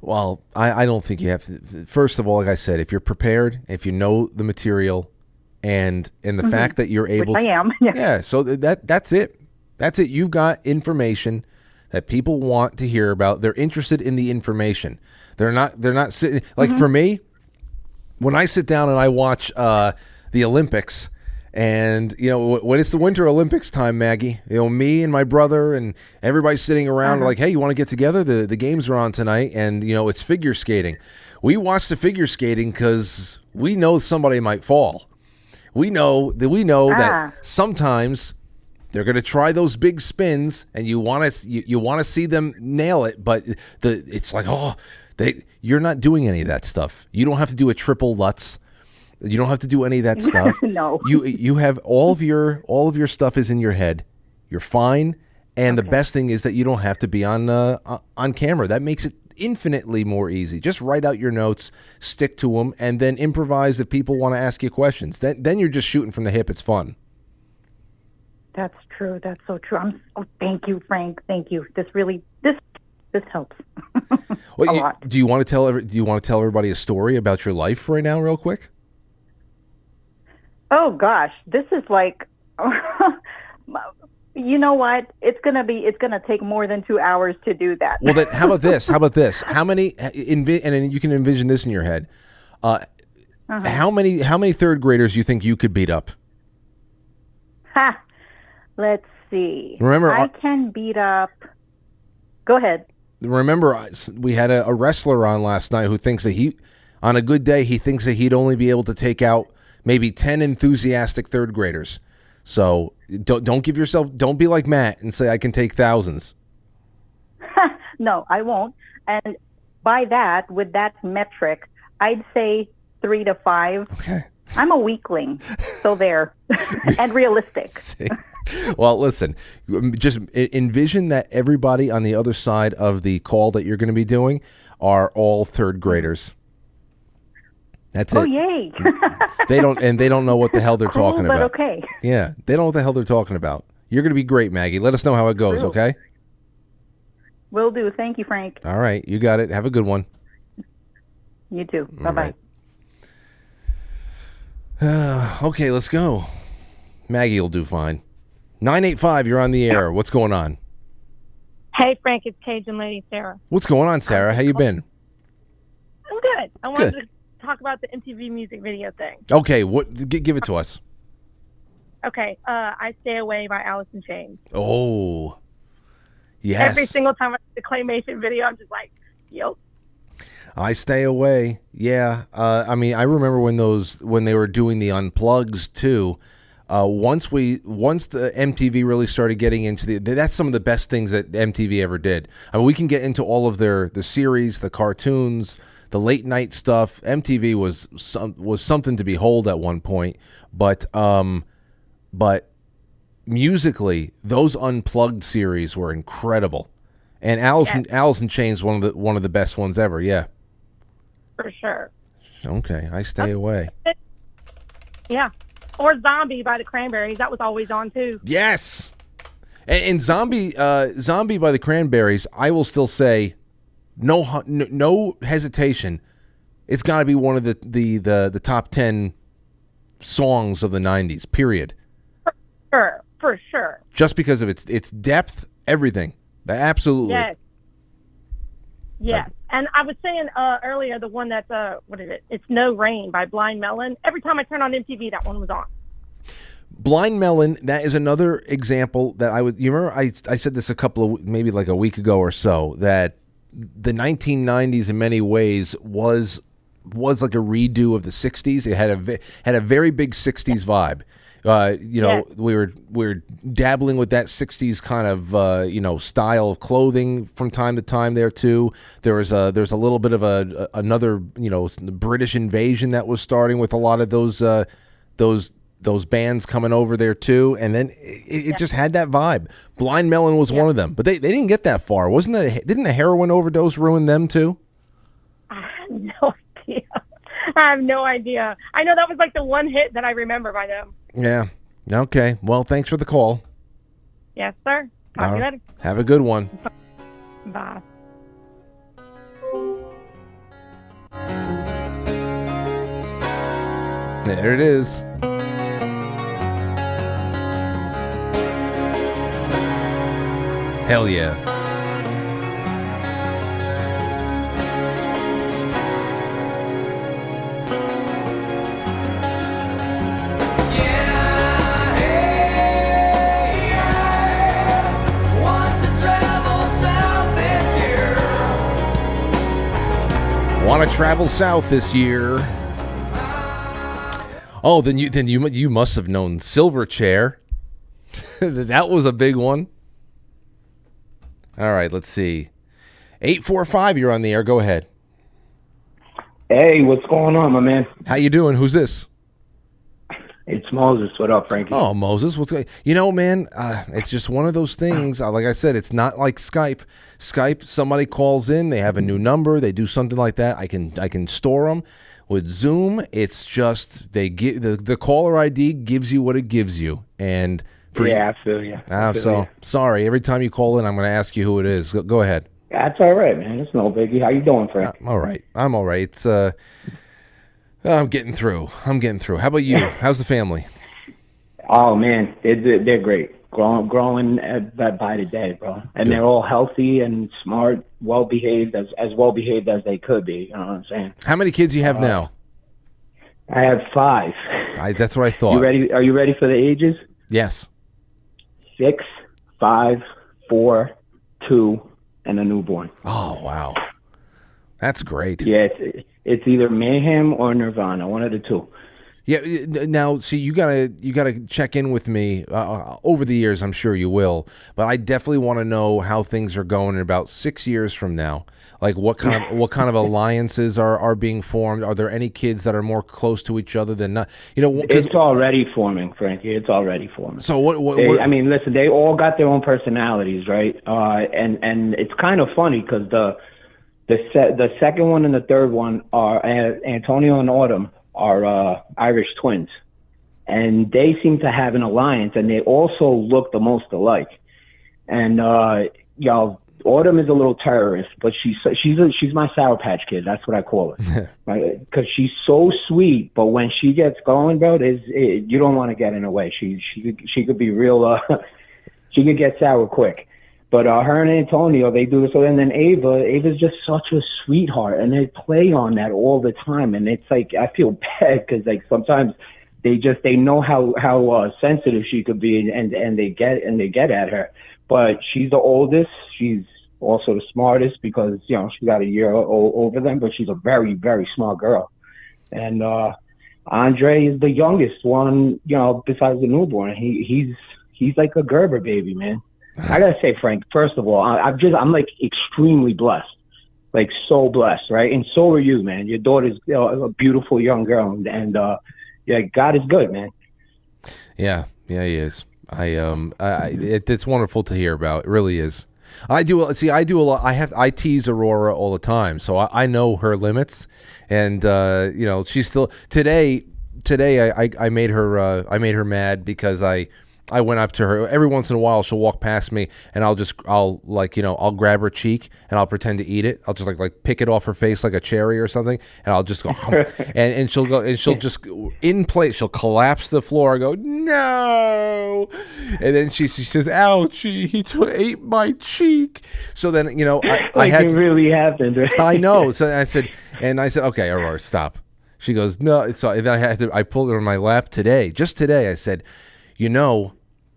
Well, I don't think you have to. First of all, like I said, if you're prepared, if you know the material, and the fact that you're able, which I am, yeah. So that's it. That's it. You've got information that people want to hear about. They're interested in the information. They're not sitting like for me, when I sit down and I watch the Olympics, and when it's the Winter Olympics time, Maggie, me and my brother and everybody's sitting around like, hey, you want to get together? The games are on tonight, and it's figure skating. We watch the figure skating because we know somebody might fall. We know that sometimes they're going to try those big spins, and you want to see them nail it, but it's like, you're not doing any of that stuff. You don't have to do a triple Lutz. You don't have to do any of that stuff. No. You have all of your stuff is in your head. You're fine, and the best thing is that you don't have to be on camera. That makes it infinitely more easy. Just write out your notes, stick to them, and then improvise if people want to ask you questions. Then you're just shooting from the hip. It's fun. That's true. That's so true. Thank you, Frank. Thank you. This helps. A lot. Do you want to tell everybody a story about your life right now, real quick? Oh gosh, this is like, you know what? It's gonna take more than 2 hours to do that. Well, then how about this? How many? And then you can envision this in your head. How many third graders you think you could beat up? Let's see. Remember, I can beat up. Go ahead. Remember, we had a wrestler on last night who thinks that on a good day, he thinks that he'd only be able to take out maybe 10 enthusiastic third graders. So don't be like Matt and say I can take thousands. No, I won't. And by that, with that metric, I'd say 3 to 5. Okay. I'm a weakling, so there, and realistic. Well, listen, just envision that everybody on the other side of the call that you're going to be doing are all third graders. That's it. Oh, yay. They don't know what the hell they're talking but about. okay. Yeah, they don't know what the hell they're talking about. You're going to be great, Maggie. Let us know how it goes, okay? Will do. Thank you, Frank. All right, you got it. Have a good one. You too. Bye-bye. Okay, let's go. Maggie will do fine. 985, you're on the air. What's going on? Hey, Frank, it's Cajun Lady Sarah. What's going on, Sarah? How you been? I'm good. I wanted to talk about the MTV music video thing. Okay, give it to us. Okay, I Stay Away by Alice in Chains. Oh, yes. Every single time I see the claymation video, I'm just like, yep. I Stay Away. Yeah. I mean, I remember when they were doing the Unplugged too. Once the MTV really started getting into that's some of the best things that MTV ever did. I mean, we can get into all of the series, the cartoons, the late night stuff. MTV was something to behold at one point, but musically, those Unplugged series were incredible. And Alice in Chains one of the best ones ever. Yeah. For sure. Okay, I Stay Away. Yeah. Or Zombie by the Cranberries. That was always on, too. Yes. And Zombie by the Cranberries, I will still say, no hesitation, it's got to be one of the top 10 songs of the 90s, period. For sure. Just because of its depth, everything. Absolutely. Yes. Yes. And I was saying earlier, the one that's, what is it? It's No Rain by Blind Melon. Every time I turn on MTV, that one was on. Blind Melon, that is another example that you remember I said this maybe like a week ago or so, that the 1990s in many ways was like a redo of the 60s. It had a very big 60s vibe. We were dabbling with that 60s kind of style of clothing from time to time there too. There's a little bit of another British invasion that was starting with a lot of those bands coming over there too, and then it just had that vibe. Blind Melon was one of them, but they didn't get that far. Didn't a heroin overdose ruin them too? I have no idea. I know that was like the one hit that I remember by them. Yeah. Okay. Well, thanks for the call. Yes, sir. Talk to you later. Have a good one. Bye. There it is. Hell yeah. Want to travel south this year? Oh, then you must have known Silverchair. That was a big one. All right, let's see. 845, you're on the air. Go ahead. Hey, what's going on, my man? How you doing? Who's this? It's Moses. What up, Frankie? Oh, Moses. What's going? Man, it's just one of those things. Like I said, it's not like Skype. Skype, somebody calls in, they have a new number, they do something like that. I can store them. With Zoom, it's just they give the caller ID gives you what it gives you, and I feel you. Sorry. Every time you call in, I'm going to ask you who it is. Go ahead. That's all right, man. It's no biggie. How you doing, Frank? I'm all right. It's I'm getting through. How about you? How's the family? Oh man, they're great. Growing by the day, bro. And They're all healthy and smart, well behaved, as well behaved as they could be. You know what I'm saying? How many kids do you have now? I have 5. That's what I thought. You ready? Are you ready for the ages? Yes. 6, 5, 4, 2, and a newborn. Oh wow, that's great. Yeah, it's either mayhem or nirvana, one of the two. Yeah. Now, see, you gotta check in with me over the years. I'm sure you will, but I definitely want to know how things are going in about 6 years from now. Like what kind of alliances are being formed? Are there any kids that are more close to each other than not? You know, it's already forming, Frankie. It's already forming. So what I mean, listen, they all got their own personalities, right? And it's kind of funny because the second one and the third one are Antonio and Autumn are Irish twins, and they seem to have an alliance, and they also look the most alike. And Autumn is a little terrorist, but she's my Sour Patch Kid. That's what I call her, right? Because she's so sweet, but when she gets going, bro, you don't want to get in her way. She could be real. She could get sour quick. But her and Antonio, they do this. So, and then Ava's just such a sweetheart, and they play on that all the time. And it's like I feel bad because like sometimes they know how sensitive she could be, and they get at her. But she's the oldest. She's also the smartest because, you know, she got a year over them, but she's a very, very smart girl. And Andre is the youngest one, you know, besides the newborn. He's like a Gerber baby, man. I gotta say, Frank, first of all, I'm like extremely blessed, like so blessed, right? And so are you, man. Your daughter's a beautiful young girl, and yeah, God is good, man. Yeah, he is. It's wonderful to hear about. It really is. I do a lot. I tease Aurora all the time, so I know her limits, and you know, she's still today. I made her mad because I went up to her. Every once in a while, she'll walk past me, and I'll grab her cheek, and I'll pretend to eat it. I'll just like pick it off her face like a cherry or something, and I'll just go, and she'll go, and she'll just in place, she'll collapse to the floor. I go, no, and then she says, ouch, he ate my cheek. So then, you know, I had it really happened. Right? I know. So I said, okay, Aurora, stop. She goes, no. So then I pulled her in my lap just today. I said, you know,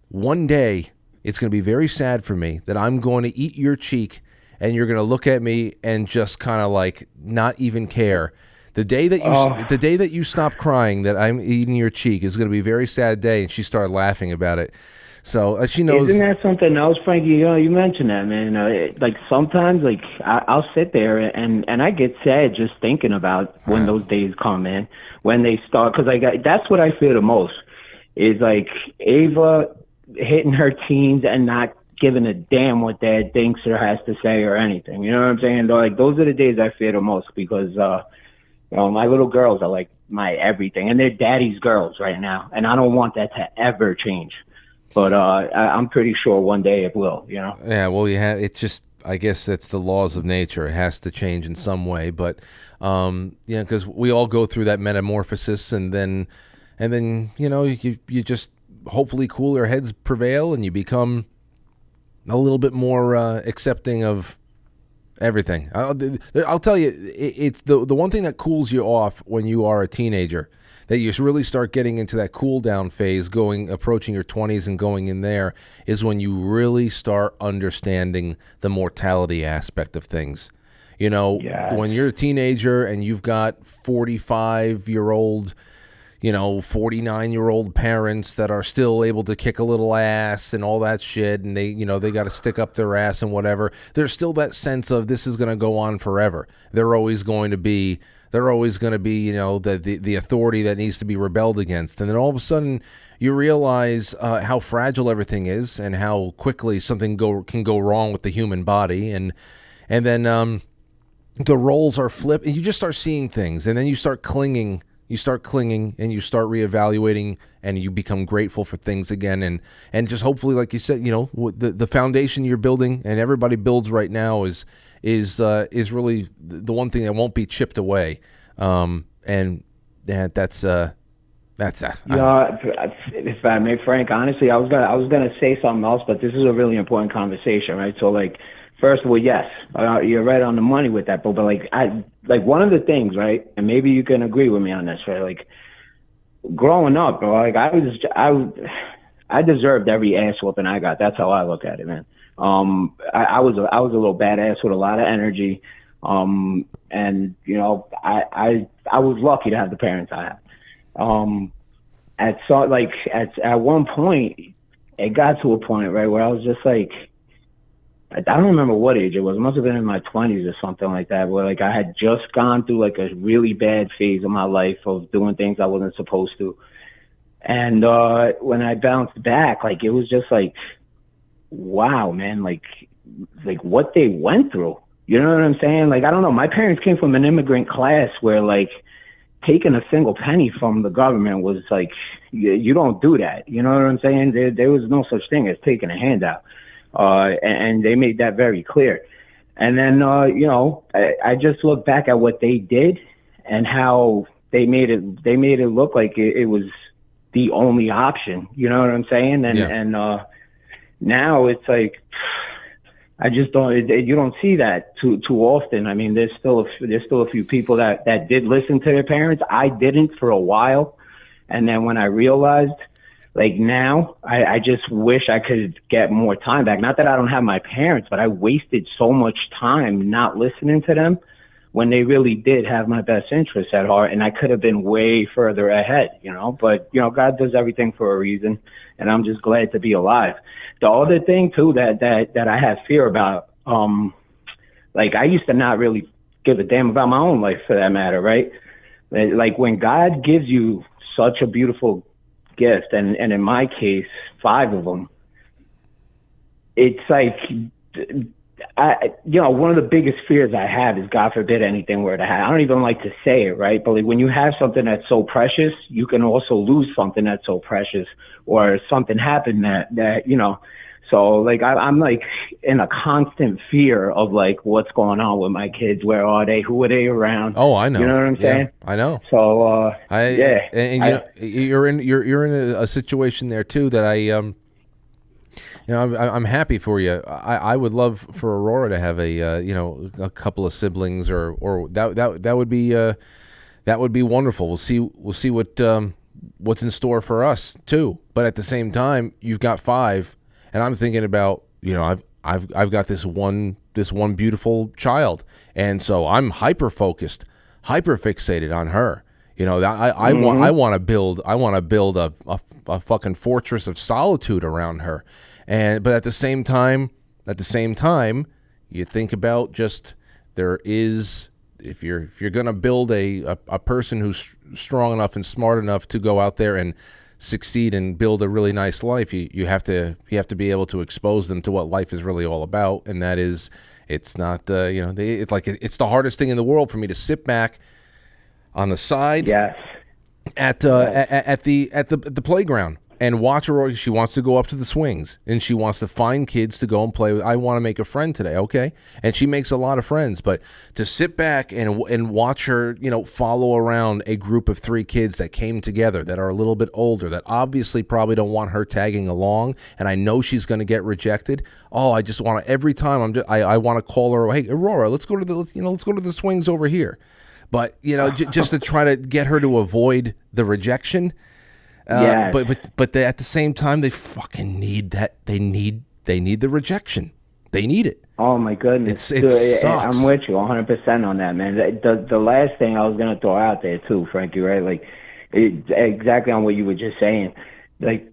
one day it's going to be very sad for me that I'm going to eat your cheek and you're going to look at me and just kind of like not even care. The day that you stop crying that I'm eating your cheek is going to be a very sad day. And she started laughing about it. So she knows. Isn't that something else, Frankie? You know, you mentioned that, man. Like sometimes, like I'll sit there and I get sad just thinking about when those days come, man. When they start, because that's what I fear the most. Is like Ava hitting her teens and not giving a damn what dad thinks or has to say or anything. You know what I'm saying? Like those are the days I fear the most because you know, my little girls are like my everything, and they're daddy's girls right now, and I don't want that to ever change. But I'm pretty sure one day it will. You know? Yeah. Well, it's just. I guess that's the laws of nature. It has to change in some way, but yeah, because we all go through that metamorphosis, and then you know, you just hopefully cooler heads prevail and you become a little bit more accepting of everything. I'll tell you, it's the one thing that cools you off when you are a teenager, that you really start getting into that cool down phase, approaching your 20s and going in there, is when you really start understanding the mortality aspect of things. You know, when you're a teenager and you've got 45-year-old, you know, 49-year-old parents that are still able to kick a little ass and all that shit, and they got to stick up their ass and whatever. There's still that sense of this is going to go on forever. They're always going to be, you know, the authority that needs to be rebelled against. And then all of a sudden you realize how fragile everything is and how quickly something can go wrong with the human body. And then the roles are flipped, and you just start seeing things, and then you start clinging. You start clinging, and you start reevaluating, and you become grateful for things again, and just hopefully, like you said, you know, the foundation you're building, and everybody builds right now is really the one thing that won't be chipped away, and that's if I may, Frank, honestly, I was gonna say something else, but this is a really important conversation, right? So like. First of all, yes, you're right on the money with that, but like one of the things, right, and maybe you can agree with me on this, right? Like growing up, bro, like I deserved every ass whooping I got. That's how I look at it, man. I was a little badass with a lot of energy, and you know, I was lucky to have the parents I had. At one point, it got to a point, right, where I was just like, I don't remember what age it was. It must have been in my 20s or something like that, where like I had just gone through like a really bad phase of my life of doing things I wasn't supposed to. And when I bounced back, like it was just like, wow, man, like what they went through. You know what I'm saying? Like, I don't know. My parents came from an immigrant class where like taking a single penny from the government was like, you don't do that. You know what I'm saying? There was no such thing as taking a handout. And they made that very clear. And then, you know, I just look back at what they did and how they made it look like it was the only option. You know what I'm saying? And now it's like, I just don't, you don't see that too often. I mean, there's still a few people that did listen to their parents. I didn't for a while. And then when I realized, like now, I just wish I could get more time back. Not that I don't have my parents, but I wasted so much time not listening to them when they really did have my best interests at heart. And I could have been way further ahead, you know, but you know, God does everything for a reason. And I'm just glad to be alive. The other thing too, that I have fear about, like I used to not really give a damn about my own life for that matter. Right. Like when God gives you such a beautiful gift, and in my case 5 of them, it's like one of the biggest fears I have is, God forbid anything were to happen. I don't even like to say it, right? But like when you have something that's so precious, you can also lose something that's so precious, or something happened that you know. So like I'm like in a constant fear of like what's going on with my kids. Where are they? Who are they around? Oh, I know. You know what I'm saying? I know. So you're in a situation there too that I'm happy for you. I would love for Aurora to have a couple of siblings, or that would be wonderful. We'll see what's in store for us too. But at the same time, you've got 5. And I'm thinking about, you know, I've got this one beautiful child, and so I'm hyper focused, hyper fixated on her. You know, that I want to build a fucking fortress of solitude around her, but at the same time, you think about just there is, if you're gonna build a person who's strong enough and smart enough to go out there and succeed and build a really nice life, you have to be able to expose them to what life is really all about, and that is, it's not it's the hardest thing in the world for me to sit back on the side at the playground and watch her. She wants to go up to the swings and she wants to find kids to go and play with. I want to make a friend today, okay? And she makes a lot of friends, but to sit back and watch her, you know, follow around a group of 3 kids that came together, that are a little bit older, that obviously probably don't want her tagging along, and I know she's going to get rejected. Oh, I just want to, every time I want to call her, hey Aurora, let's go to the swings over here. But you know, just to try to get her to avoid the rejection. But at the same time, they fucking need that. They need the rejection. They need it. Oh my goodness, it sucks. I'm with you 100% on that, man. The last thing I was gonna throw out there too, Frankie, right? Like exactly on what you were just saying. Like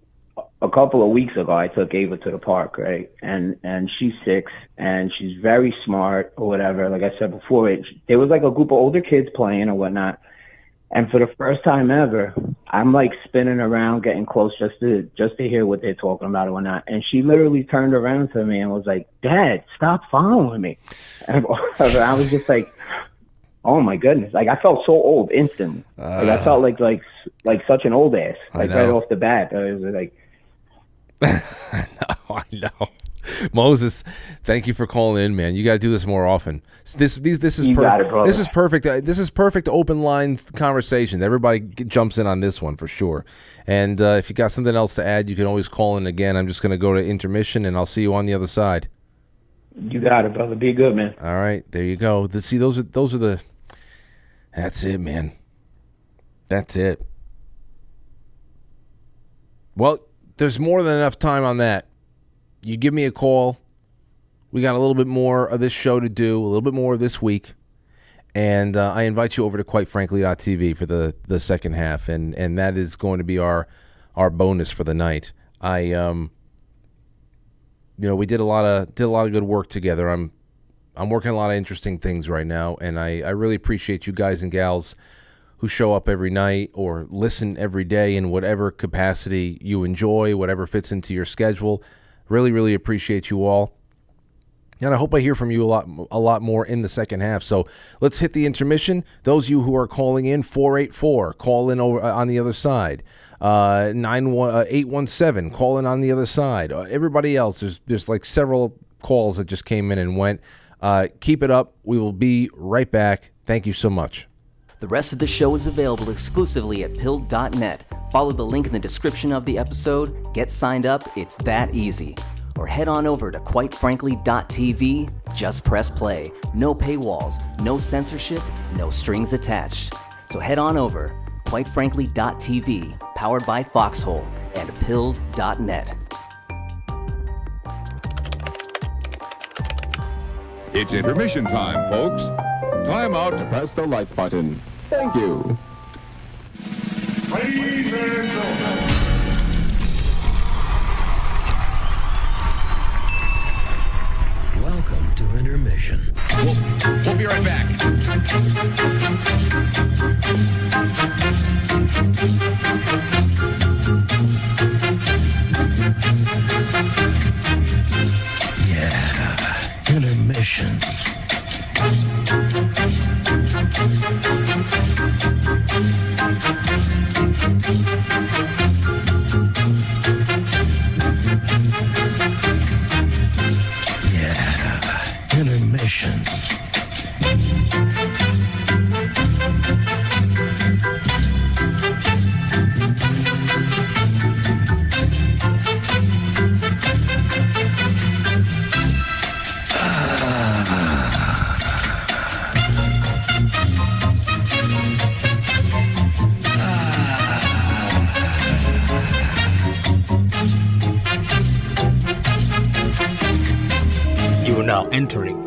a couple of weeks ago, I took Ava to the park, right? And she's 6 and she's very smart or whatever. Like I said before, there was like a group of older kids playing or whatnot. And for the first time ever, I'm like spinning around, getting close just to hear what they're talking about or whatnot. And she literally turned around to me and was like, "Dad, stop following me." And I was just like, oh my goodness. Like I felt so old instantly. Like I felt like such an old ass. Like right off the bat. I was like, I know. Moses, thank you for calling in, man. You got to do this more often. This is perfect. This is perfect. This is perfect open lines conversation. Everybody jumps in on this one for sure. And if you got something else to add, you can always call in again. I'm just going to go to intermission, and I'll see you on the other side. You got it, brother. Be good, man. All right, there you go. See, those are the. That's it, man. That's it. Well, there's more than enough time on that. You give me a call. We got a little bit more of this show to do, a little bit more this week. And I invite you over to quitefrankly.tv for the second half, and that is going to be our bonus for the night. We did a lot of good work together. I'm working a lot of interesting things right now, and I really appreciate you guys and gals who show up every night or listen every day in whatever capacity you enjoy, whatever fits into your schedule. Really, really appreciate you all. And I hope I hear from you a lot more in the second half. So let's hit the intermission. Those of you who are calling in, 484, call in over on the other side. 817, call in on the other side. Everybody else, there's like several calls that just came in and went. Keep it up. We will be right back. Thank you so much. The rest of the show is available exclusively at pilled.net. Follow the link in the description of the episode. Get signed up. It's that easy. Or head on over to quitefrankly.tv. Just press play. No paywalls, no censorship, no strings attached. So head on over, quitefrankly.tv, powered by Foxhole, and pilled.net. It's intermission time, folks. Time out to press the like button. Thank you. Ladies and gentlemen. Welcome to intermission. We'll be right back. Yeah, intermission. Yeah, intermission. You are now entering